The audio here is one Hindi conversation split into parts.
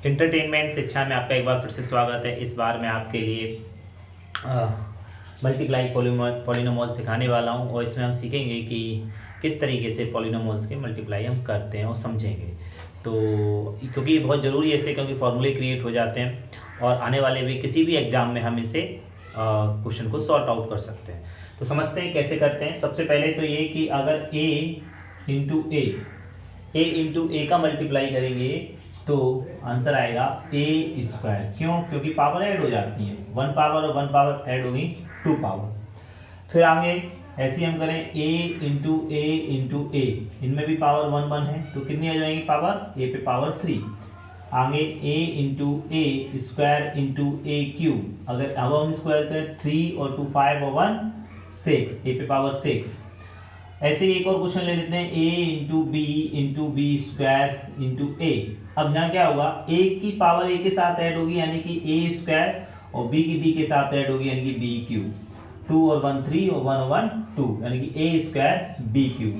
एंटरटेनमेंट शिक्षा में आपका एक बार फिर से स्वागत है। इस बार मैं आपके लिए मल्टीप्लाई पॉलिनोमोल सिखाने वाला हूं और इसमें हम सीखेंगे कि किस तरीके से पॉलिनोमोल्स के मल्टीप्लाई हम करते हैं और समझेंगे। तो क्योंकि ये बहुत ज़रूरी है इससे, क्योंकि फॉर्मूले क्रिएट हो जाते हैं और आने वाले भी किसी भी एग्जाम में हम इसे क्वेश्चन को सॉर्ट आउट कर सकते हैं। तो समझते हैं कैसे करते हैं। सबसे पहले तो ये कि अगर a इंटू ए का मल्टीप्लाई करेंगे तो आंसर आएगा ए स्क्वायर। क्यों? क्योंकि पावर ऐड हो जाती है, 1 पावर और 1 पावर ऐड होगी 2 पावर। फिर आगे ऐसे ही हम करें a इंटू ए, इनमें भी पावर 1 1 है तो कितनी आ जाएगी पावर? a पे पावर 3। आगे a into A square into A cube, अगर अब हम स्क्वायर करें 3 और 2 5 और 1 6, a पे पावर 6। ऐसे ही एक और क्वेश्चन ले लेते हैं a into B square into A. अब यहाँ क्या होगा, a की पावर a के साथ ऐड होगी यानी कि a स्क्वायर, और b की b के साथ ऐड होगी यानी कि b क्यूब। 2 और 1 3 और 1 और 1 2 यानी कि a square b cube.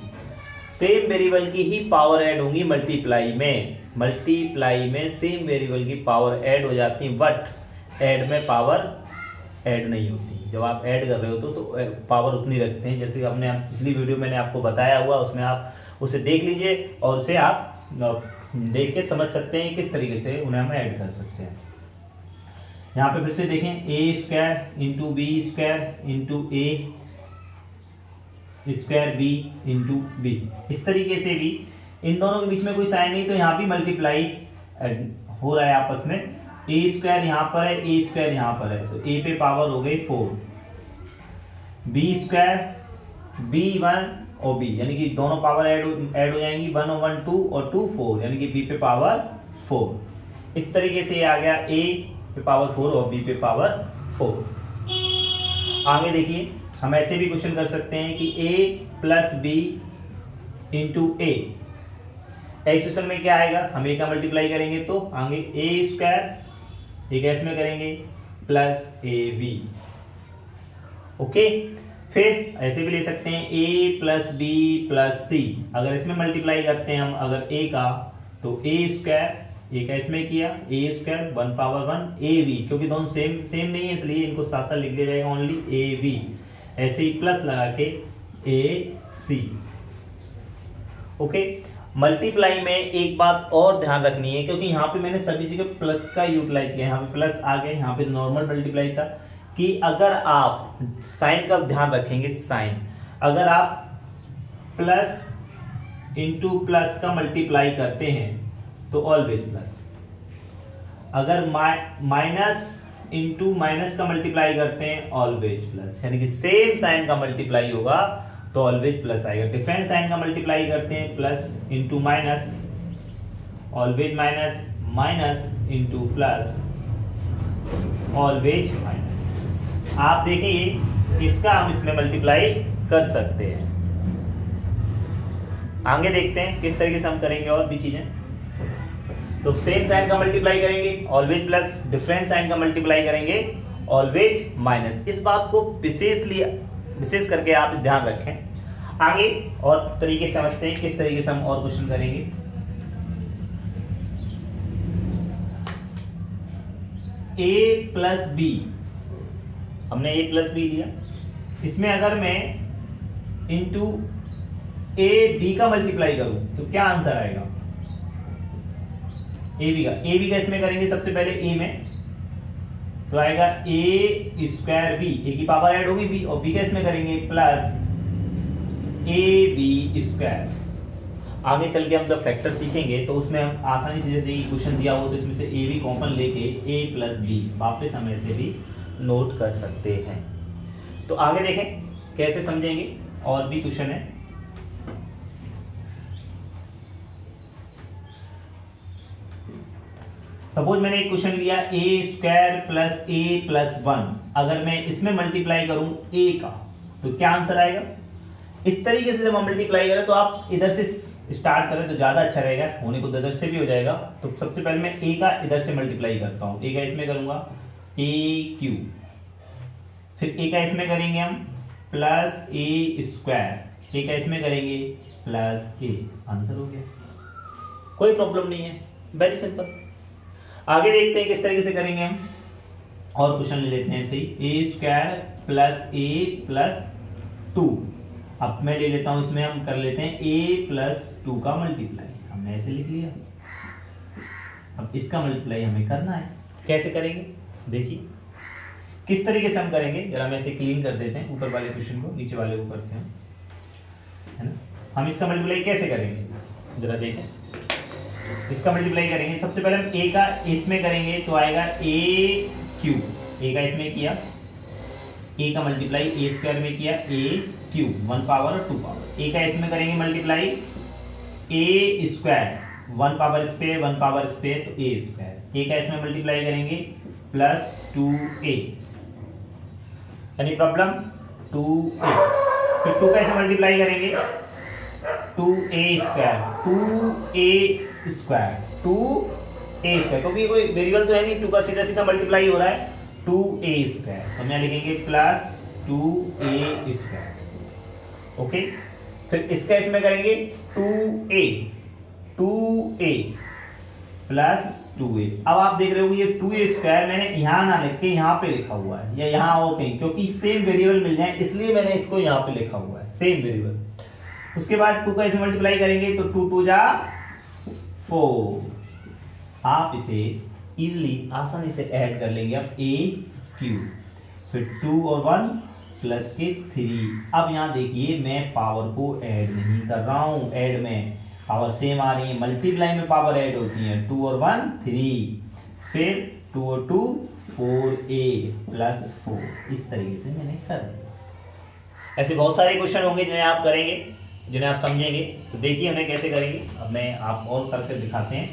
Same variable की ही पावर ऐड होंगी मल्टीप्लाई में सेम वेरिएबल की पावर ऐड हो जाती है, बट ऐड में पावर ऐड नहीं होती। जब आप ऐड कर रहे हो तो पावर उतनी रखते हैं, जैसे हमने पिछली वीडियो मैंने आपको बताया हुआ, उसमें आप उसे देख लीजिए और उसे आप देख के समझ सकते हैं किस तरीके से उन्हें हम ऐड कर सकते हैं। यहाँ पे फिर से देखें A square into B square into A square B into B. इस तरीके से भी इन दोनों के बीच में कोई साइन नहीं तो यहाँ भी मल्टीप्लाई हो रहा है आपस में। ए स्क्वायर यहाँ पर है, ए स्क्वायर यहाँ पर है तो ए पे पावर हो गई 4, बी स्क्वायर बी 1 और बी यानी कि दोनों पावर ऐड हो जाएंगी, 1 और 1 2 और 2 4 यानी कि बी पे पावर 4। इस तरीके से ये आ गया ए पे पावर 4 और बी पे पावर 4। आगे देखिए हम ऐसे भी क्वेश्चन कर सकते हैं कि a प्लस बी इंटू ए। इस क्वेश्चन में क्या आएगा, हम a का मल्टीप्लाई करेंगे तो आगे a स्क्वायर ठीक है इसमें करेंगे प्लस ए बी। ओके, फिर ऐसे भी ले सकते हैं a प्लस बी प्लस सी। अगर इसमें मल्टीप्लाई करते हैं हम अगर a का तो a स्क्वायर, a का इसमें किया a square 1 power 1 a b, क्योंकि दोनों सेम नहीं है इसलिए इनको साथ साथ लिख दिया जाएगा ओनली ए बी। ऐसे ही प्लस लगा के ए सी। ओके, मल्टीप्लाई में एक बात और ध्यान रखनी है, क्योंकि यहाँ पे मैंने सभी जगह प्लस का यूटिलाइज किया, यहाँ पे प्लस आ गया, यहाँ पे नॉर्मल मल्टीप्लाई था, कि अगर आप साइन का ध्यान रखेंगे, साइन अगर आप प्लस इंटू प्लस का मल्टीप्लाई करते हैं तो ऑलवेज प्लस, अगर माइनस इंटू माइनस का मल्टीप्लाई करते हैं ऑलवेज प्लस, यानी कि सेम साइन का मल्टीप्लाई होगा तो ऑलवेज प्लस आएगा। डिफरेंट साइन का मल्टीप्लाई करते हैं plus into minus always minus, minus into plus always minus. आप देखिए इसका हम इसमें मल्टीप्लाई कर सकते हैं। आगे देखते हैं किस तरीके से हम करेंगे और भी चीजें। तो सेम साइन का मल्टीप्लाई करेंगे ऑलवेज प्लस, डिफरेंट साइन का मल्टीप्लाई करेंगे ऑलवेज माइनस। इस बात को विशेष करके आप ध्यान रखें। आगे और तरीके से समझते हैं किस तरीके से हम और क्वेश्चन करेंगे। a प्लस बी, हमने a प्लस बी लिया, इसमें अगर मैं इंटू ए बी का मल्टीप्लाई करूं तो क्या आंसर आएगा? ए बी का इसमें करेंगे सबसे पहले a में तो आएगा ए स्क्वायर बी, ए की पावर ऐड होगी बी, और बी का इसमें करेंगे प्लस ए बी स्क्वायर। आगे चल के हम जब फैक्टर सीखेंगे तो उसमें हम आसानी से, जैसे ये क्वेश्चन दिया हो तो इसमें से ए बी कॉमन लेके ए प्लस बी वापस हम ऐसे भी नोट कर सकते हैं। तो आगे देखें कैसे समझेंगे, और भी क्वेश्चन है। सपोज मैंने एक क्वेश्चन लिया ए स्क्वायर प्लस ए प्लस 1, अगर मैं इसमें मल्टीप्लाई करूं a का तो क्या आंसर आएगा? इस तरीके से जब हम मल्टीप्लाई करें तो आप इधर से स्टार्ट करें तो ज्यादा अच्छा रहेगा, होने को इधर से भी हो जाएगा। तो सबसे पहले मैं a का इधर से मल्टीप्लाई करता हूं, a का इसमें करूंगा a क्यूब, फिर a का इसमें करेंगे हम प्लस a स्क्वायर, a का इसमें करेंगे प्लस a। आंसर हो गया, कोई प्रॉब्लम नहीं है, वेरी सिंपल। आगे देखते हैं किस तरीके से करेंगे हम, और क्वेश्चन ले लेते हैं ऐसे ही, ए स्क्वायर प्लस ए प्लस 2। अब मैं ले लेता हूं, इसमें हम कर लेते हैं a प्लस 2 का मल्टीप्लाई, हमने ऐसे लिख लिया। अब इसका मल्टीप्लाई हमें करना है, कैसे करेंगे देखिए किस तरीके से हम करेंगे। जरा मैं इसे क्लीन कर देते हैं, ऊपर वाले क्वेश्चन को नीचे वाले को करते हैं, है ना। हम इसका मल्टीप्लाई कैसे करेंगे जरा देखें। इसका मल्टीप्लाई करेंगे, सबसे पहले हम a का इसमें करेंगे तो आएगा a क्यूब, a का इसमें किया, a का मल्टीप्लाई a स्क्वायर में किया a क्यूब 1 पावर और 2 पावर। a का इसमें करेंगे मल्टीप्लाई a स्क्वायर 1 पावर इस पे 1 पावर इस पे, तो a स्क्वायर। a का इसमें मल्टीप्लाई करेंगे plus 2a, any problem 2a। फिर 2 का ऐसे मल्टीप्लाई करेंगे 2a square 2a square 2a square, क्योंकि कोई वेरिएबल तो है नहीं, 2 का सीधा सीधा मल्टीप्लाई हो रहा है 2a स्क्वायर, तो हम यहाँ लिखेंगे प्लस 2a स्क्वायर। ओके, फिर इसका इसमें करेंगे 2a प्लस 2a। अब आप देख रहे हो ये 2a स्क्वायर मैंने यहाँ ना लिख के यहाँ पे लिखा हुआ है, या यहाँ और कहीं, क्योंकि सेम वेरिएबल मिल जाए इसलिए मैंने इसको यहाँ पे लिखा हुआ है, सेम वेरिएबल। उसके बाद 2 का इसमें मल्टीप्लाई करेंगे तो 2 2 जा 4। आप इसे इजीली आसानी से ऐड कर लेंगे। अब a क्यूब, फिर 2 और 1 प्लस के 3। अब यहाँ देखिए मैं पावर को ऐड नहीं कर रहा हूँ, ऐड में पावर सेम आ रही है, मल्टीप्लाई में पावर ऐड होती है। 2 और 1 3, फिर 2 और 2 4a प्लस 4। इस तरीके से मैंने कर दिया। ऐसे बहुत सारे क्वेश्चन होंगे जिन्हें आप करेंगे, जिन्हें आप समझेंगे, तो देखिए उन्हें कैसे करेंगे। अब मैं आप और करके दिखाते हैं।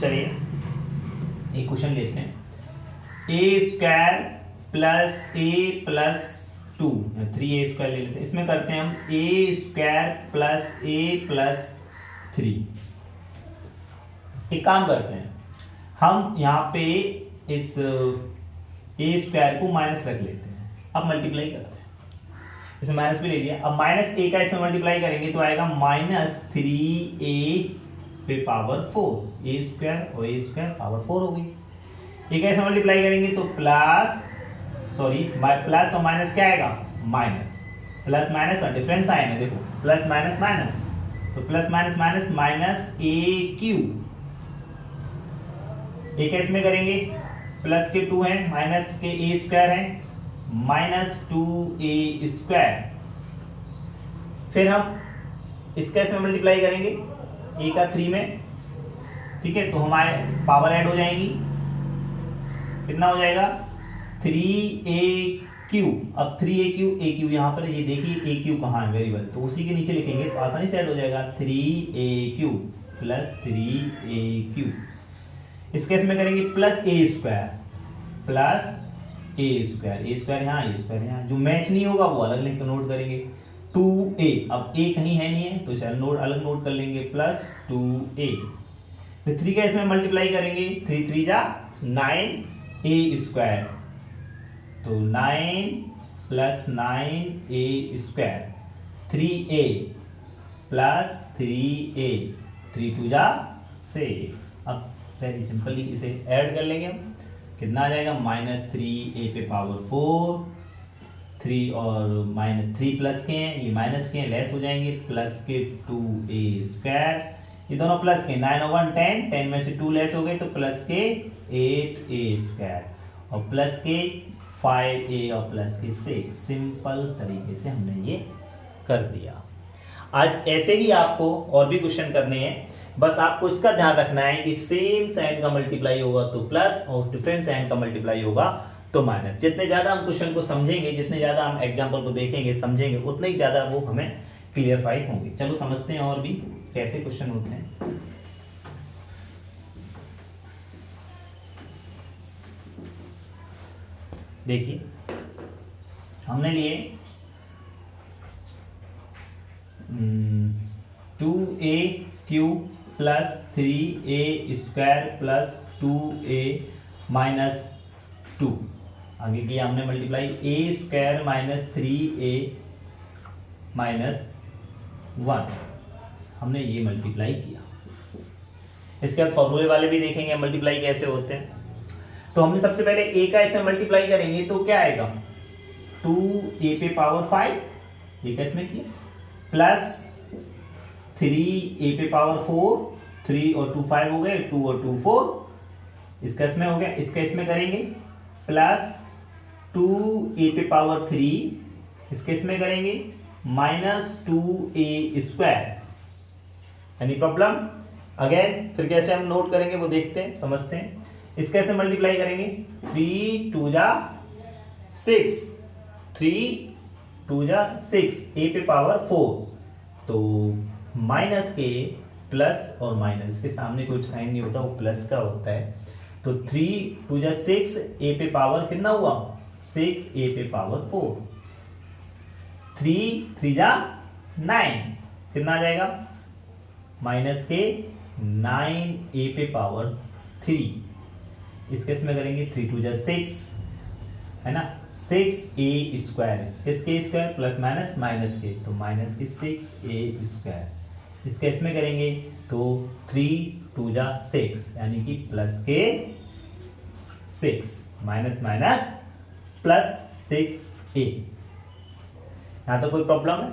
चलिए एक क्वेश्चन लेते हैं, ए स्क्वायर प्लस ए प्लस 2, 3a स्क्वायर ले लेते हैं। इसमें करते हैं हम ए स्क्वायर प्लस ए प्लस 3। एक काम करते हैं, हम यहाँ पे इस ए स्क्वायर को माइनस रख लेते हैं। अब मल्टीप्लाई करते हैं, इसे माइनस भी ले लिया। अब माइनस ए का इसमें मल्टीप्लाई करेंगे तो आएगा माइनस 3a पे पावर 4, ए स्क्वायर और ए स्क्वायर पावर 4 हो गई। ए का इसमें मल्टीप्लाई करेंगे तो प्लस, सॉरी प्लस और माइनस क्या आएगा, माइनस, प्लस माइनस का डिफरेंस आएगा, देखो प्लस माइनस माइनस, तो प्लस माइनस माइनस माइनस ए क्यूब। एक इसमें करेंगे प्लस के 2 हैं, माइनस के ए स्क्वायर है, माइनस 2a स्क्वायर। फिर हम इसका इसमें मल्टीप्लाई करेंगे ए का 3 में, ठीक है, तो हमारे पावर ऐड हो जाएगी, कितना हो जाएगा 3a क्यूब। अब 3a क्यूब, ए क्यूब यहाँ पर ये देखिए ए क्यूब कहाँ है वेरिएबल, तो उसी के नीचे लिखेंगे तो आसानी से ऐड हो जाएगा 3a cube plus 3a cube. इस केस में करेंगे प्लस ए स्क्वायर प्लस ए स्क्वायर, ए स्क्वायर यहाँ ए स्क्वायर यहाँ, जो मैच नहीं होगा वो अलग लिख के नोट करेंगे 2a। अब a कहीं है नहीं है तो इसे अलग नोट कर लेंगे प्लस 2a। फिर 3 का इसमें मल्टीप्लाई करेंगे, 3 3 जा 9a स्क्वायर, तो 9 plus 9a square, 3a plus 3a, 3 2 जा 6। अब वेरी सिंपली इसे ऐड कर लेंगे हम, कितना आ जाएगा माइनस 3a पे पावर 4, 3 और माइनस 3 प्लस के हैं, ये माइनस के हैं, लेस हो जाएंगे, प्लस के 2a स्क्वायर, ये दोनों प्लस के, 9 और 1 10, 10 में से 2 लेस हो गए तो प्लस के 8a स्क्वायर, और प्लस के 5a और प्लस के 6। सिंपल तरीके से हमने ये कर दिया। आज ऐसे ही आपको और भी क्वेश्चन करने हैं, बस आपको इसका ध्यान रखना है कि सेम साइन का मल्टीप्लाई होगा तो प्लस, और डिफरेंट साइन का मल्टीप्लाई होगा तो माइनस। जितने ज्यादा हम क्वेश्चन को समझेंगे, जितने ज्यादा हम एग्जांपल को देखेंगे समझेंगे, उतने ही ज्यादा वो हमें क्लियरफाई होंगे। चलो समझते हैं और भी कैसे क्वेश्चन होते हैं। देखिए हमने लिए 2a cube plus 3a square plus 2a minus 2, आगे किया हमने मल्टीप्लाई, ए स्क्वायर माइनस 3a माइनस 1, हमने ये मल्टीप्लाई किया। इसके बाद फॉर्मूले वाले भी देखेंगे मल्टीप्लाई कैसे होते हैं। तो हमने सबसे पहले a का इसमें मल्टीप्लाई करेंगे तो क्या आएगा, 2a पे पावर 5, ये का इसमें किया, प्लस 3a पे पावर 4, 3 और 2 5 हो गए, 2 और 2 4, इसका इसमें हो गया। इसका इसमें करेंगे प्लस 2a पे पावर 3, इसके इसमें करेंगे minus 2a square. Any problem? Again फिर कैसे हम नोट करेंगे वो देखते हैं, समझते हैं। इसके ऐसे मल्टीप्लाई करेंगे, 3 2 जा 6, 3 2 जा 6, a पे पावर 4, तो माइनस के प्लस और माइनस के सामने कोई साइन नहीं होता, वो प्लस का होता है। तो 3 2 जा 6, a पे पावर कितना हुआ 6, a पे पावर 4, 3 3 जा 9, कितना आ जाएगा माइनस के 9a पे पावर 3। इस केस में करेंगे 3 2 जा 6, है ना, 6a स्क्वायर, किसके स्क्वायर प्लस माइनस माइनस के, तो माइनस के 6a स्क्वायर। इस केस में करेंगे तो 3 2 जा 6 यानी कि प्लस के 6 माइनस माइनस प्लस 6a। यहां तो कोई प्रॉब्लम है?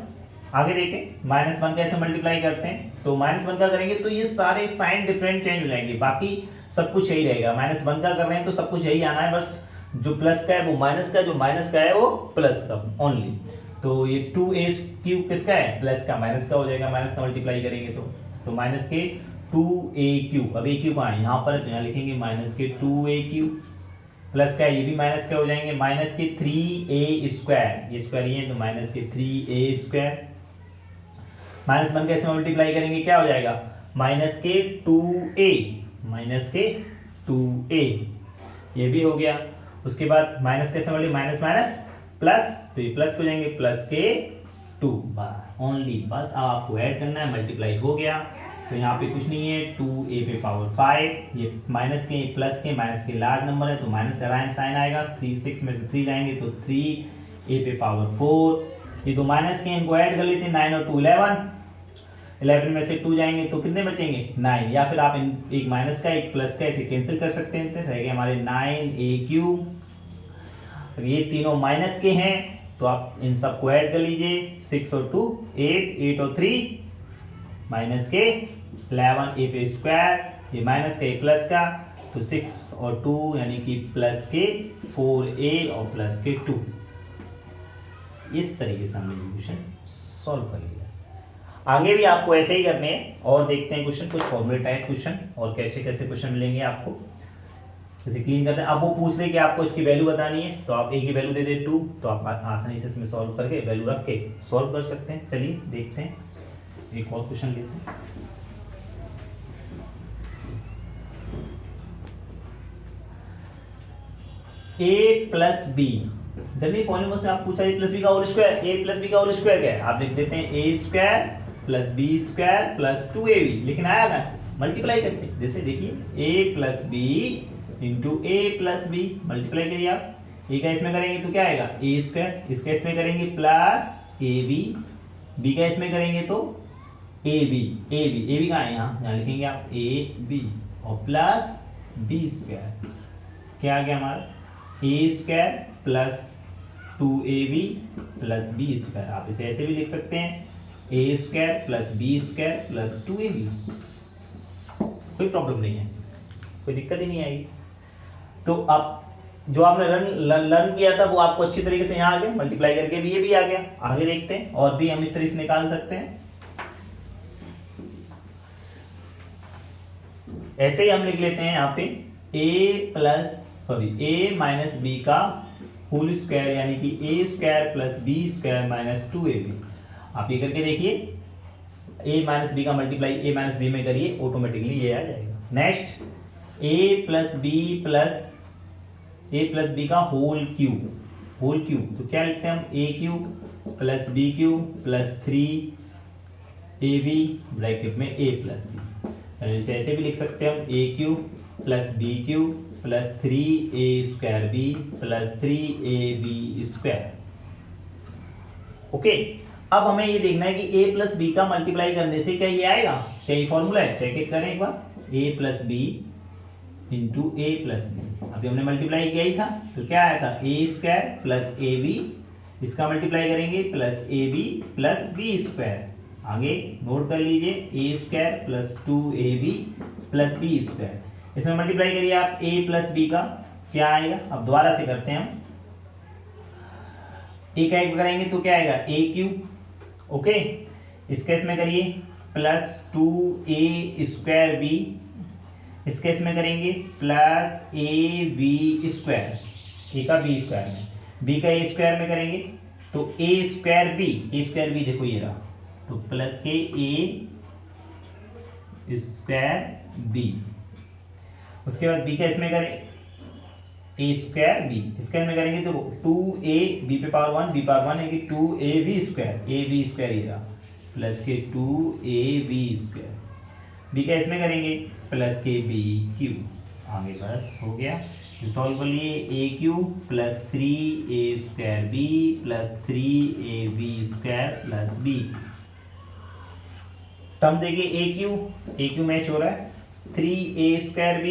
आगे देखें, माइनस 1 कैसे मल्टीप्लाई करते हैं। तो माइनस 1 का करेंगे तो ये सारे साइन डिफरेंट चेंज हो जाएंगे, बाकी सब कुछ यही रहेगा। माइनस 1 का कर रहे हैं तो सब कुछ यही आना है, बस जो प्लस का है वो माइनस का, जो माइनस का है वो प्लस का ओनली। तो ये 2a क्यूब किसका है, प्लस का, माइनस का हो जाएगा, माइनस का मल्टीप्लाई करेंगे तो माइनस के 2a क्यूब, अब a क्यूब कहाँ है, यहाँ पर है तो यहाँ लिखेंगे माइनस के 2a क्यूब, प्लस का ये भी माइनस का हो जाएंगे, माइनस के 3a स्क्वायर, ये स्क्वायर ये है तो माइनस के 3a स्क्वायर। माइनस 1 कैसे मल्टीप्लाई करेंगे, क्या हो जाएगा माइनस के 2a, माइनस के 2a, ये भी हो गया। उसके बाद माइनस कैसे मल्टीप्लाई, माइनस माइनस प्लस, तो ये प्लस हो जाएंगे, प्लस के 2 बार ओनली, बस अब आपको ऐड करना है, मल्टीप्लाई हो गया। तो यहाँ पे कुछ नहीं है, 2a पे पावर 5, ये माइनस के प्लस के, माइनस के लार्ज नंबर है तो माइनस का राइट साइन आएगा, 3 6 में से 3 जाएंगे तो 3a पे पावर 4, ये तो माइनस के, इनको ऐड कर लेते हैं, 9 और 2 11, 11 में से 2 जाएंगे तो कितने बचेंगे 9, या फिर आप एक माइनस का एक प्लस का ऐसे कैंसिल कर सकते हैं, रह गए हमारे 9a क्यूब। ये तीनों माइनस के हैं तो आप इन सबको ऐड कर लीजिए, 6 और 2 8, 8 और 3 माइनस के 11a पे स्क्वायर, ये माइनस का ये प्लस का, तो 6 और 2 यानी कि प्लस के 4a और प्लस के 2। इस तरीके से हमने क्वेश्चन सॉल्व कर लिया। आगे भी आपको ऐसे ही करने हैं और देखते हैं क्वेश्चन, कुछ फॉर्मूले टाइप क्वेश्चन और कैसे कैसे क्वेश्चन मिलेंगे आपको, जैसे क्लीन करते हैं। अब वो पूछ ले कि आपको इसकी वैल्यू बतानी है तो आप a की वैल्यू दे दे 2, तो आप आसानी से इसमें सॉल्व करके वैल्यू रख के सॉल्व कर सकते हैं। चलिए देखते हैं, एक और क्वेश्चन लेते हैं। a plus b, generally polynomial में आप पूछा a प्लस बी का whole square, a plus b का होल स्क्वायर क्या है, आप लिख देते हैं a square plus b square plus 2ab, लेकिन आया कहां से, मल्टीप्लाई करके। जैसे देखिए a plus b into a plus b, multiply करिए आप, a का इसमें करेंगे तो क्या आएगा a स्क्वायर, इसका इसमें करेंगे प्लस ab, b का इसमें करेंगे तो ab, ab कहाँ है, यहाँ लिखेंगे आप ab और प्लस b स्क्वायर, क्या आ गया हमारा a square plus 2ab plus b square. आप इसे ऐसे भी लिख सकते हैं a square plus b square plus 2ab, कोई प्रॉब्लम नहीं है, कोई दिक्कत ही नहीं आएगी। तो अब जो आपने लर्न किया था वो आपको अच्छी तरीके से यहाँ आ गया, मल्टीप्लाई करके भी ये भी आ गया। आगे देखते हैं, और भी हम इस तरीके से निकाल सकते हैं। ऐसे ही हम लिख लेते हैं यहाँ पे a माइनस बी का होल स्क्वायर यानी कि a square plus b square minus 2ab। आप ये करके देखिए, a माइनस बी का मल्टीप्लाई a माइनस बी में करिए, ऑटोमेटिकली ये आ जाएगा। नेक्स्ट a प्लस बी का होल क्यूब, तो क्या लिखते हैं हम a cube plus b cube plus 3ab bracket में a प्लस बी, ऐसे भी लिख सकते हैं हम a cube plus b cube plus 3a² b plus 3ab²। Okay, अब हमें ये देखना है कि a प्लस बी का मल्टीप्लाई करने से क्या ये आएगा, क्या ये फॉर्मूला है, चेक इट करें एक बार। a plus b into a plus b, अभी हमने मल्टीप्लाई किया ही था तो क्या आया था a² प्लस ab, इसका मल्टीप्लाई करेंगे प्लस ab प्लस b²। आगे नोट कर लीजिए a² plus 2ab plus b²। इसमें मल्टीप्लाई करिए आप a प्लस b का, क्या आएगा, अब दोबारा से करते हैं हम, a का एक करेंगे तो क्या आएगा a³। ओके, इस केस में करिए प्लस 2a²b, इस केस में करेंगे प्लस ab², a का b² में, b का a² में करेंगे तो a²b देखो ये रहा, तो प्लस के a²b, उसके बाद b का इसमें करें a²b, इसके में करेंगे तो 2a b पे पावर 1 b पावर 1 है कि 2ab² ये रहा, प्लस के 2ab², b का इसमें करेंगे प्लस के b³। आगे बस हो गया, सॉल्व कर लिए a³ plus 3a²b plus 3ab² plus b। Term देखिए a³ मैच हो रहा है, 3a²b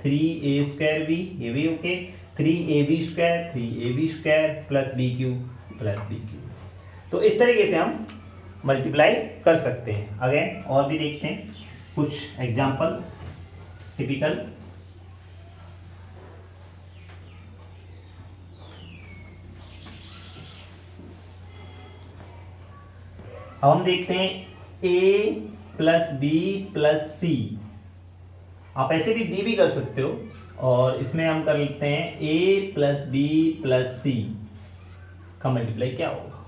3a²b ये भी okay, 3ab² plus b³ plus b³। तो इस तरीके से हम मल्टीप्लाई कर सकते हैं। अगेन और भी देखते हैं कुछ एग्जाम्पल टिपिकल। अब हम देखते हैं a प्लस बी प्लस सी, आप ऐसे भी डी भी कर सकते हो, और इसमें हम कर लेते हैं a प्लस बी प्लस सी का मल्टीप्लाई क्या होगा।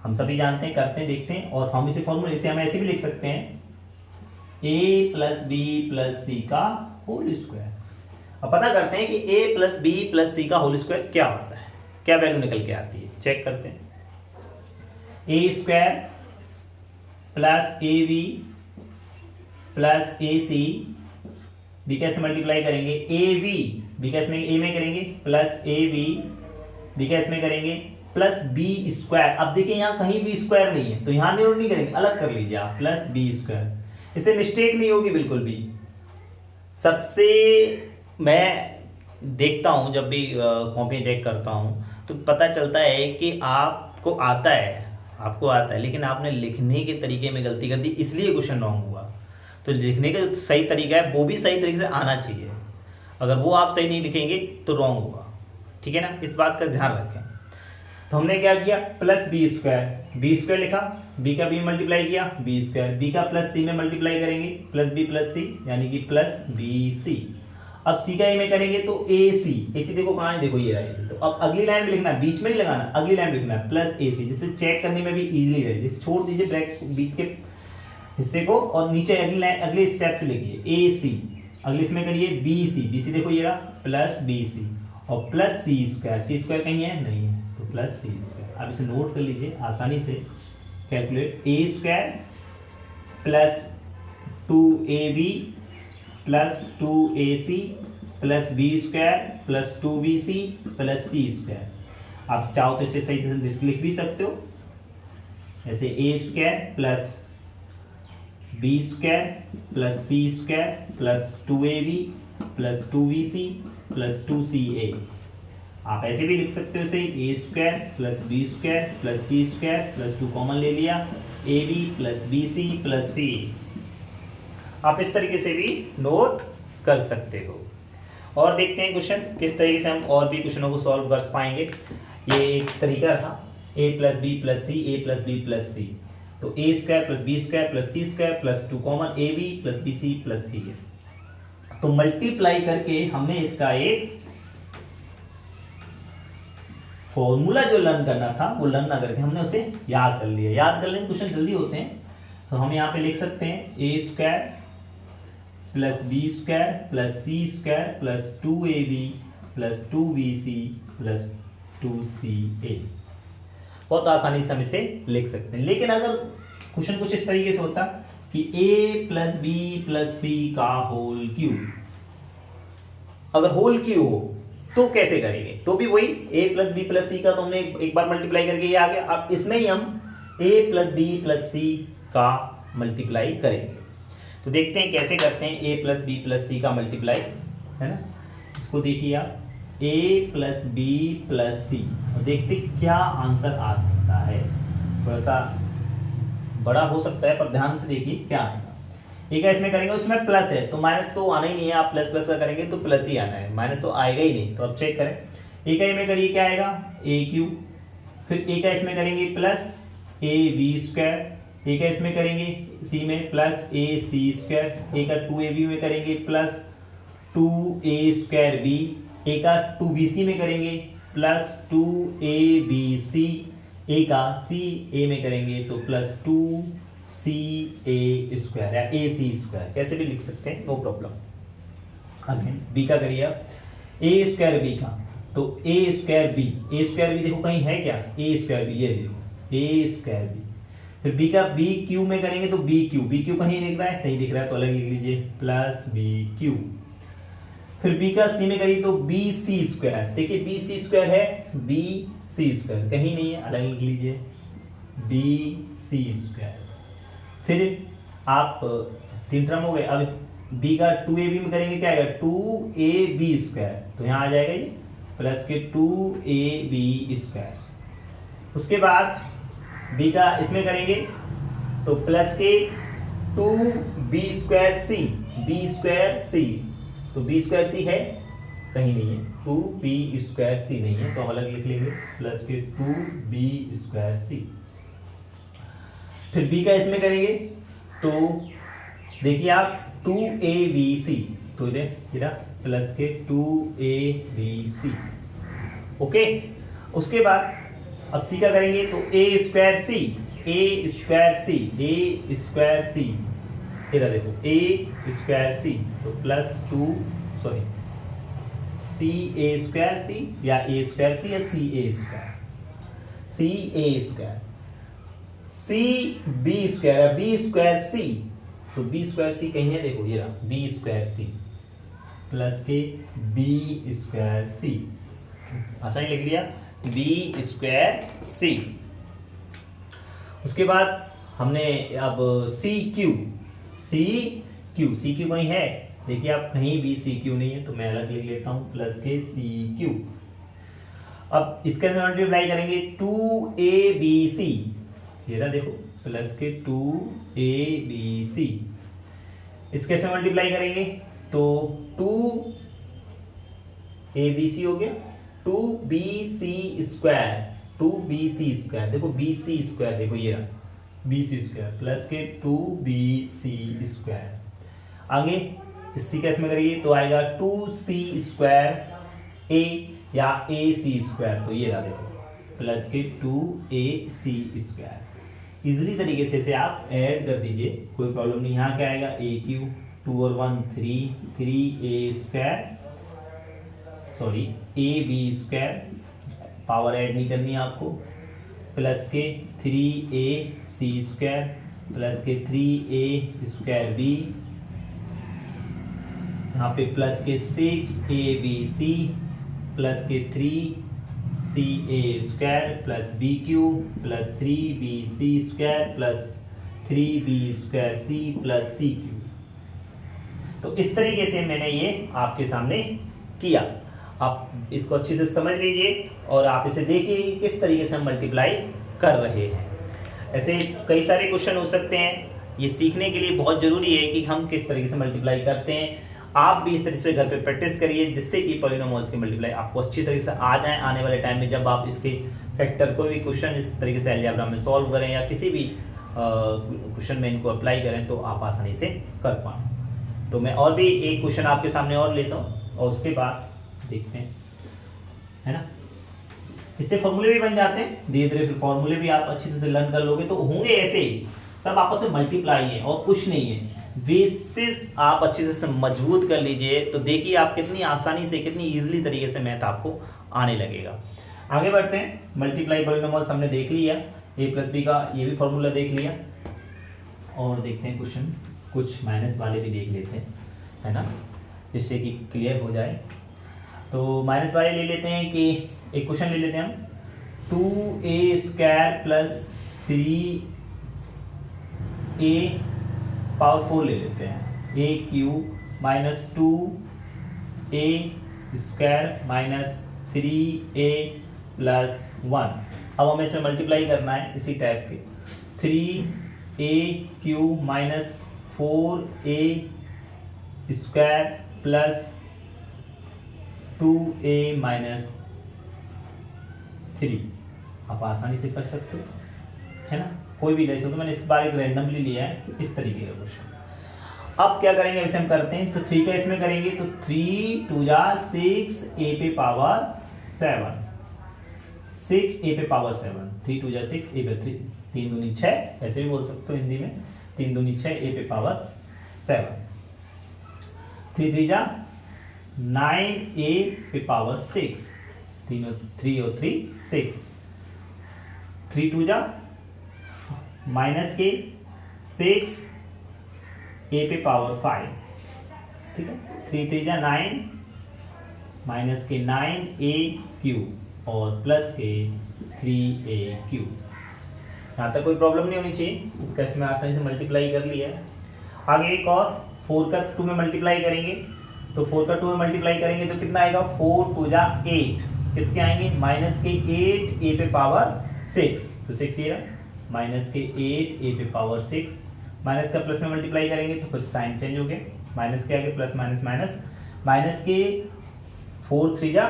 हम सभी जानते हैं, करते हैं, देखते हैं, और हम इसे फॉर्मूले से हम ऐसे भी लिख सकते हैं a प्लस बी प्लस सी का होल स्क्वायर। अब पता करते हैं कि a प्लस बी प्लस सी का होल स्क्वायर क्या होता है, क्या वैल्यू निकल के आती है, चेक करते हैं। a² plus ab plus ac, b कैसे मल्टीप्लाई करेंगे ab, बी कैसे में a में करेंगे प्लस ab, बी कैसे में करेंगे प्लस b²। अब देखिए यहाँ कहीं b² नहीं है तो यहाँ नोट नहीं करेंगे, अलग कर लीजिए आप, प्लस b², इससे मिस्टेक नहीं होगी बिल्कुल भी। सबसे मैं देखता हूँ जब भी कॉपी चेक करता हूँ तो पता चलता है कि आपको आता है लेकिन आपने लिखने के तरीके में गलती कर दी, इसलिए क्वेश्चन रॉन्ग हुआ। तो लिखने का जो सही तरीका है वो भी सही तरीके से आना चाहिए, अगर वो आप सही नहीं लिखेंगे तो रॉन्ग होगा, ठीक है ना, इस बात का ध्यान रखें। तो हमने क्या किया, प्लस b² लिखा, b का b मल्टीप्लाई किया b², b का प्लस c में मल्टीप्लाई करेंगे प्लस b प्लस c यानी कि प्लस bc। अब c का a में करेंगे तो ac देखो कहाँ है, देखो ये रहा ac। तो अब अगली लाइन में लिखना, बीच में नहीं लगाना, अगली लाइन में लिखना है प्लस ac, जिससे चेक करने में भी इजीली रहे। जिससे छोड़ दीजिए ब्रैकेट बीच के हिस्से को और नीचे अगली लाइन अगले स्टेप से लिखिए ac, अगले इसमें करिए bc देखो ये रहा प्लस bc और प्लस c² कहीं है नहीं है तो प्लस c²। अब इसे नोट कर लीजिए आसानी से, calculate a² plus 2ab plus 2ac plus b² plus 2bc plus c²। आप चाहो तो इसे सही तरह से लिख भी सकते हो ऐसे, a² plus b² plus c² plus 2ab plus 2bc plus 2ca। आप ऐसे भी लिख सकते हो सही, a² plus b² plus c² plus 2 common ले लिया, ab plus bc plus c। आप इस तरीके से भी नोट कर सकते हो। और देखते हैं क्वेश्चन किस तरीके से हम और भी क्वेश्चनों को सॉल्व कर पाएंगे। ये एक तरीका रहा, a plus B plus C, a plus B plus C, तो a² plus b² plus c² plus 2 common ab plus bc plus c है। तो मल्टीप्लाई करके हमने इसका एक फॉर्मूला जो लर्न करना था वो लर्न ना करके हमने उसे याद कर लिया। याद कर लेंगे क्वेश्चन जल्दी होते हैं। तो हम यहाँ पे लिख सकते हैं a² plus b² plus c² plus 2ab plus 2bc plus 2ca। बहुत आसानी से हम इसे लिख सकते हैं। लेकिन अगर क्वेश्चन कुछ इस तरीके से होता कि a प्लस बी प्लस सी का होल क्यूब, अगर होल क्यू हो तो कैसे करेंगे, तो भी वही a प्लस बी प्लस सी का तो हमने एक बार मल्टीप्लाई करके ये आ गया। अब इसमें ही हम a प्लस बी प्लस सी का मल्टीप्लाई करेंगे। तो देखते हैं कैसे करते हैं a प्लस बी प्लस सी का मल्टीप्लाई, है ना। इसको देखिए आप, a प्लस बी प्लस सी, और देखते क्या आंसर आ सकता है। थोड़ा सा बड़ा हो सकता है पर ध्यान से देखिए क्या आएगा। एक है इसमें करेंगे, उसमें प्लस है तो माइनस तो आना ही नहीं है, आप प्लस प्लस का करेंगे तो प्लस ही आना है, माइनस तो आएगा ही नहीं। तो अब चेक करें, एक है में करिए क्या आएगा ए क्यू, फिर एक है इसमें करेंगे प्लस ए बी स्क्वायर, एक है इसमें करेंगे सी में प्लस ए सी स्क्वायर, एक है 2ab में करेंगे प्लस 2a स्क्वायर बी, एक का 2bc में करेंगे प्लस 2abc, एक का ca में करेंगे तो प्लस 2ca स्क्वायर या ac स्क्वायर, कैसे भी लिख सकते हैं, नो प्रॉब्लम। अगेन बी का करिए आप, ए स्क्वायर बी का, तो A square B, A square B देखो कहीं है क्या, ए स्क्वायर बी, ये देखो ए स्क्वायर बी। फिर बी का बी क्यू में करेंगे तो बी क्यू, बी क्यू कहीं दिख रहा है, नहीं दिख रहा है तो अलग लिख लीजिए प्लस बी क्यू। फिर बी का सी में करिए तो बी सी स्क्वायर, देखिए बी सी स्क्वायर है, बी सी स्क्वायर कहीं नहीं है, अलग लिख लीजिए बी सी स्क्वायर। फिर आप 3 टर्म हो गए। अब बी का 2ab में करेंगे क्या आएगा 2ab स्क्वायर, तो यहाँ आ जाएगा ये प्लस के 2ab स्क्वायर। उसके बाद बी का इसमें करेंगे तो प्लस के 2b square C, B square C, तो बी स्क्वायर सी है कहीं नहीं है, 2b स्क्वायर सी नहीं है तो हम अलग लिख लेंगे प्लस के 2b स्क्वायर सी। फिर बी का इसमें करेंगे तो देखिए आप 2abc, तो इधर प्लस के 2abc, ओके। उसके बाद अब सी का करेंगे तो A square C, A square C, A square C, इधर देखो ए स्क्वायर सी तो plus 2 sorry C A square C, या ए स्क्वायर सी या C A square, C A square, C B square, B square C, तो बी स्क्वायर सी कहीं है देखो ये रहा बी स्क्वायर सी प्लस के बी स्क्वायर सी, आसानी लिख लिया बी स्क्वायर सी। उसके बाद हमने अब c cube, c cube, c cube कहीं है देखिए आप, कहीं भी सी क्यू नहीं है तो मैं अलग लिख लेता हूं प्लस के सी क्यू। अब इसके अंदर मल्टीप्लाई करेंगे 2abc, ये रहा देखो प्लस के 2abc। इसके से मल्टीप्लाई करेंगे तो 2abc हो गया, 2bc स्क्वायर, 2bc स्क्वायर देखो bc स्क्वायर देखो ये रहा bc स्क्वायर प्लस के 2bc स्क्वायर। आगे इसी केस में करिए तो आएगा 2c स्क्वायर a या ac स्क्वायर, तो ये रहा देखो प्लस के 2ac स्क्वायर। इजीली तरीके से इसे आप ऐड कर दीजिए, कोई प्रॉब्लम नहीं। यहाँ क्या आएगा a क्यू, 2 और 1 3, 3a square sorry a b square, power add नहीं करनी है आपको, प्लस के 3ac स्क्वायर प्लस के 3a स्क्वायर बी, यहाँ पे प्लस के 6abc प्लस के 3ca square plus b cube plus 3bc square plus 3b square सी प्लस सी क्यू। तो इस तरीके से मैंने ये आपके सामने किया। आप इसको अच्छी से समझ लीजिए और आप इसे देखिए किस तरीके से हम मल्टीप्लाई कर रहे हैं। ऐसे कई सारे क्वेश्चन हो सकते हैं, ये सीखने के लिए बहुत जरूरी है कि हम किस तरीके से मल्टीप्लाई करते हैं। आप भी इस तरीके से घर पे प्रैक्टिस करिए जिससे कि पॉलिनोमियल्स के मल्टीप्लाई आपको अच्छी तरीके से आ जाए। आने वाले टाइम में जब आप इसके फैक्टर कोई भी क्वेश्चन इस तरीके से अलजेब्रा में सॉल्व करें या किसी भी क्वेश्चन में इनको अप्लाई करें तो आप आसानी से कर पाएँ। तो मैं और भी एक क्वेश्चन आपके सामने और लेता हूँ और उसके बाद देखते हैं, है ना। इससे फॉर्मूले भी बन जाते हैं धीरे धीरे, फिर फॉर्मूले भी आप अच्छी तरह से लर्न कर लोगे तो होंगे ऐसे ही सब आपस में मल्टीप्लाई है और कुछ नहीं है। बेसिस आप अच्छे से मजबूत कर लीजिए तो देखिए आप कितनी आसानी से कितनी इजीली तरीके से मैथ आपको आने लगेगा। आगे बढ़ते हैं, मल्टीप्लाई पॉलिनोमियल्स हमने देख लिया, a प्लस बी का ये भी फॉर्मूला देख लिया और देखते हैं क्वेश्चन कुछ माइनस वाले भी देख लेते हैं, है ना, जिससे कि क्लियर हो जाए। तो माइनस वाले ले लेते हैं कि एक क्वेश्चन ले लेते हैं हम 2a² प्लस 3a पावर 4 ले लेते हैं a³ minus 2a² minus 3a plus 1। अब हमें इसमें मल्टीप्लाई करना है इसी टाइप के 3a³ minus 4a² plus 2a minus 3। आप आसानी से कर सकते हो, है ना, कोई भी ले सकते हो। मैंने इस बार एक रैंडमली लिया है इस तरीके का क्वेश्चन। अब क्या करेंगे, वैसे हम करते हैं तो 3 का इसमें करेंगे तो 3 2 जा 6 a पे पावर 7, 6 a पे पावर 7, 3 2 जा 6 a पे 3 3 दूनी 6, ऐसे भी बोल सकते हो हिंदी में 3 दूनी 6 a पे पावर 7, 3 3 जा 9a पे पावर 6, 3 और 3 6, 3 2 जा माइनस के 6 a पे पावर 5, ठीक है, 3 3 जा 9 माइनस के 9a³ और प्लस के 3a³। यहाँ तक कोई प्रॉब्लम नहीं होनी चाहिए, इसका इसमें आसानी से मल्टीप्लाई कर लिया है। आगे एक और 4 का 2 में मल्टीप्लाई करेंगे तो 4 का 2 में मल्टीप्लाई करेंगे तो कितना आएगा 4 2 जा 8, किसके आएंगे माइनस के 8 a पे पावर 6, तो 6 ये रहा, माइनस के 8 a पे पावर 6, माइनस का प्लस में मल्टीप्लाई करेंगे तो फिर साइन चेंज हो गया, माइनस के आगे प्लस माइनस माइनस, माइनस के 4 3 जा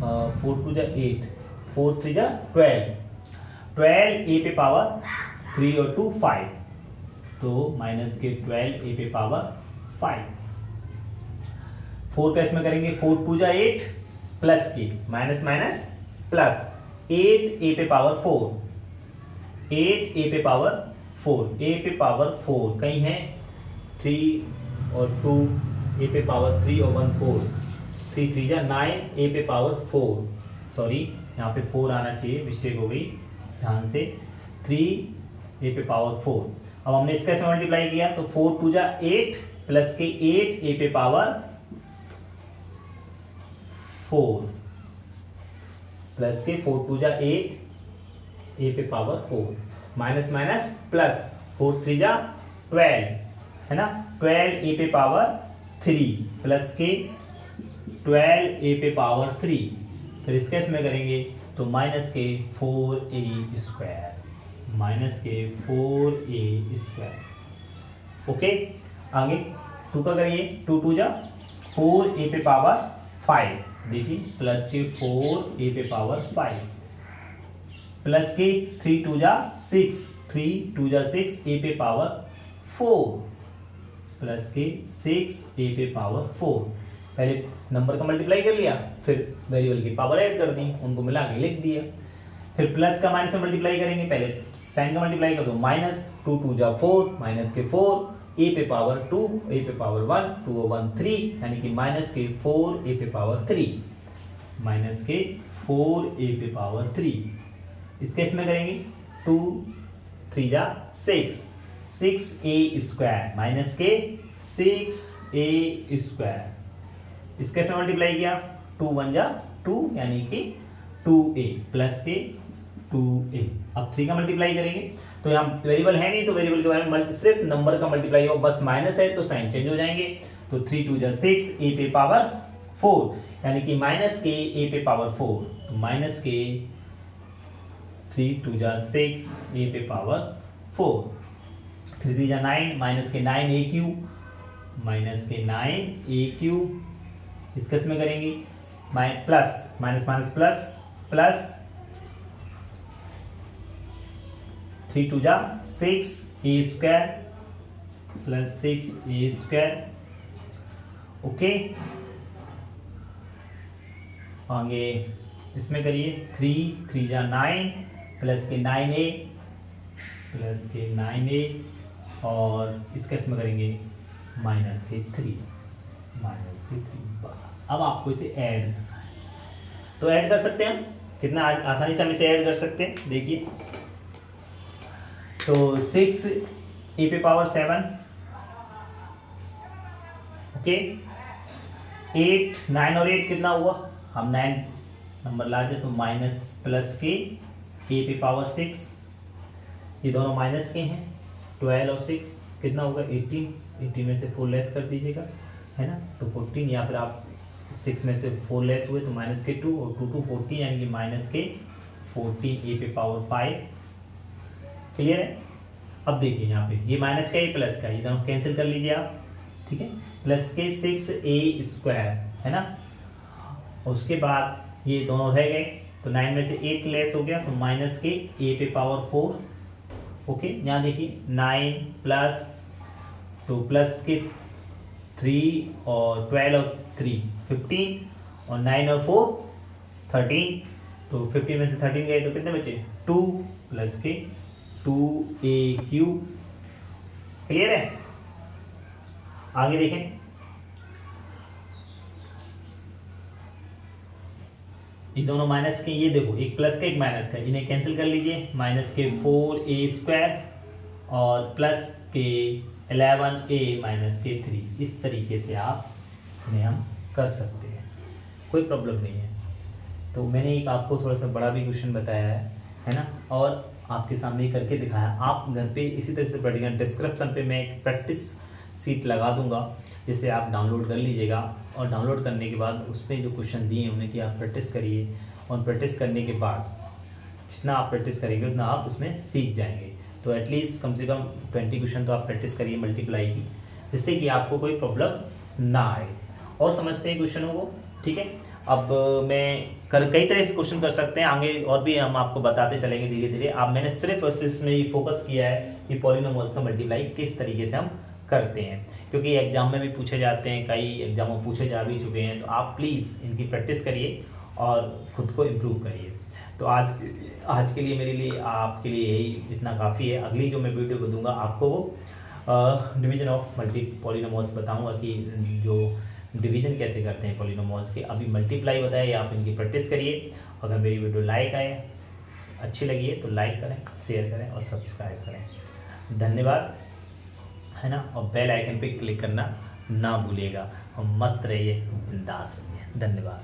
4 2 जा 8, 4 3 जा 12, 12 a पे पावर 3 और 2 5, तो माइनस के 12 a पे पावर 5। 4 का इसमें करेंगे 4 2 जा 8 प्लस के माइनस माइनस प्लस 8 a पे पावर 4, 8 a पे पावर 4, a पे पावर 4 कहीं है 3 और 2 a पे पावर 3 और 1 4, 3 3 जा 9 a पे पावर 4, सॉरी यहाँ पे 4 आना चाहिए, मिस्टेक हो गई, ध्यान से 3 a पे पावर 4। अब हमने इसका ऐसे मल्टीप्लाई किया तो 4 2 जा 8 प्लस के 8 a पे पावर 4 प्लस के 4 2 जा 8 a पे पावर 4 माइनस माइनस प्लस 4 3 जा 12, है ना, 12 a पे पावर 3 प्लस के 12 a पे पावर 3, फिर इसके इसमें करेंगे तो माइनस के 4a², माइनस के 4a²। ओके, आगे 2 का करिए 2 2 जा 4a पे पावर 5, देखिए प्लस के 4a पे पावर 5 प्लस के 3 2 जा 6, 3 2 जा 6 a पे पावर 4 प्लस के 6 a पे पावर 4। पहले नंबर का मल्टीप्लाई कर लिया, फिर वेरिएबल की पावर ऐड कर दी, उनको मिला के लिख दिया। फिर प्लस का माइनस में मल्टीप्लाई करेंगे, पहले साइन का मल्टीप्लाई कर दो, माइनस 2 2 जा 4 माइनस के 4 a पे पावर 2 a पे पावर 1 2 और 1 3, यानी कि माइनस के 4 a पे पावर 3, माइनस के 4 a पे पावर 3। इसके इसमें करेंगे 2 3 जा 6, 6a² माइनस के 6a²। इसके से मल्टीप्लाई किया 2 1 जा 2 यानी कि 2a प्लस के 2a। अब 3 का मल्टीप्लाई करेंगे तो यहाँ वेरिएबल है नहीं तो वेरिएबल के बारे में सिर्फ नंबर का मल्टीप्लाई हो, बस माइनस है तो साइन चेंज हो जाएंगे, तो 3 2 जा 6 a पे पावर 4 यानी कि माइनस के a पे पावर 4, तो माइनस के 3 2 जा 6 a पे पावर 4, 3 3 जा 9 माइनस के 9a³ माइनस के 9a³। इसके इसमें करेंगे plus minus minus plus plus 3 2 जा 6a² प्लस 6a²। ओके, आगे इसमें करिए 3 3 जा 9 प्लस के 9a प्लस के 9a और इसके इसमें करेंगे माइनस के 3 माइनस के 3। अब आपको इसे ऐड, तो ऐड कर सकते हैं हम, कितना आसानी से हम इसे ऐड कर सकते हैं, देखिए तो 6 a पे पावर 7 ओके 8 9 और 8 कितना हुआ, हम 9 नंबर लार्ज है तो माइनस प्लस के ए पे पावर 6, ये दोनों माइनस के हैं। 12 और 6 कितना होगा 18, 18 में से 4 लेस कर दीजिएगा, है ना, तो 14, या फिर आप 6 में से 4 लेस हुए तो माइनस के 2 और 2 2 14 यानी कि माइनस के 14 ए पे पावर 5। क्लियर है। अब देखिए यहाँ पे ये माइनस का ये प्लस का, ये दोनों कैंसिल कर लीजिए आप, ठीक है, प्लस के 6a स्क्वायर, है ना, उसके बाद ये दोनों रह गए तो 9 में से 8 लेस हो गया तो माइनस के a पे पावर 4। ओके, यहाँ देखिए 9 प्लस, तो प्लस के 3 और 12 और 3 15 और 9 और 4 13, तो 15 में से 13 गए तो कितने बचे 2 प्लस के 2a क्यूब। क्लियर है। आगे देखें, ये दोनों माइनस के, ये देखो एक प्लस का एक माइनस का, इन्हें कैंसिल कर लीजिए, माइनस के 4a स्क्वायर और प्लस के 11a माइनस के 3। इस तरीके से आप इन्हें हम कर सकते हैं, कोई प्रॉब्लम नहीं है। तो मैंने एक आपको थोड़ा सा बड़ा भी क्वेश्चन बताया है ना, और आपके सामने करके दिखाया। आप घर पे इसी तरह से पढ़िएगा। डिस्क्रिप्शन पे मैं एक प्रैक्टिस सीट लगा दूंगा, जिसे आप डाउनलोड कर लीजिएगा, और डाउनलोड करने के बाद उस पर जो क्वेश्चन दिए हैं उन्हें कि आप प्रैक्टिस करिए, और प्रैक्टिस करने के बाद जितना आप प्रैक्टिस करेंगे उतना आप उसमें सीख जाएंगे। तो एटलीस्ट कम से कम 20 क्वेश्चन तो आप प्रैक्टिस करिए मल्टीप्लाई की, जिससे कि आपको कोई प्रॉब्लम ना आए। और समझते हैं क्वेश्चनों को, ठीक है। अब मैं कई तरह से क्वेश्चन कर सकते हैं आगे, और भी हम आपको बताते चलेंगे धीरे धीरे। अब मैंने सिर्फ इसमें ये फोकस किया है कि पॉलिनोमियल्स का मल्टीप्लाई किस तरीके से हम करते हैं, क्योंकि एग्जाम में भी पूछे जाते हैं, कई एग्जामों में पूछे जा भी चुके हैं। तो आप प्लीज़ इनकी प्रैक्टिस करिए और खुद को इम्प्रूव करिए। तो आज के लिए मेरे लिए आपके लिए यही इतना काफ़ी है। अगली जो मैं वीडियो को दूंगा आपको वो डिवीजन ऑफ पॉलिनोमियल्स बताऊंगा कि जो डिवीजन कैसे करते हैं पॉलिनोमियल्स के। अभी मल्टीप्लाई बताया, आप इनकी प्रैक्टिस करिए। अगर मेरी वीडियो लाइक आए, अच्छी लगी है तो लाइक करें, शेयर करें और सब्सक्राइब करें। धन्यवाद, है ना, और बेल आइकन पे क्लिक करना ना भूलिएगा। और मस्त रहिए, बिंदास रहिए। धन्यवाद।